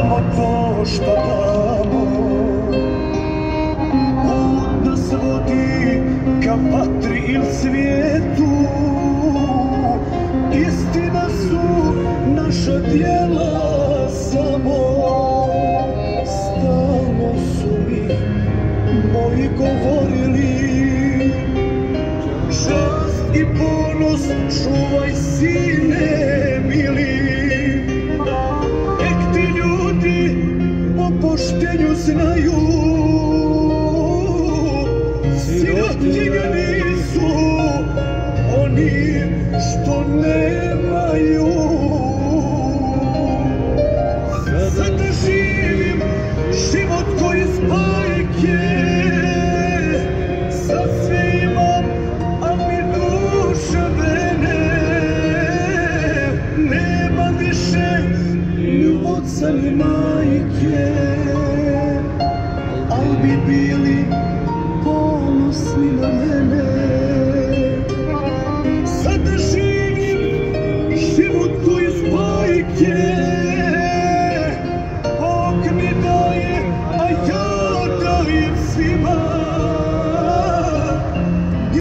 Samo to što damo, put nas vodi ka vatri ili svijetu. Istina su naša djela samo, stalno su mi moji govorili. Čast i ponos čuvaj, sine mili. Nek ti ljudi o poštenju znaju, sirotinje nisu oni što nemaju. Sada živim život koji iz bajke, sad sve imam, a mi duša vene. Nema više ni oca ni majke, al bi bili ponosni na mene. Sada živim život koji iz bajke,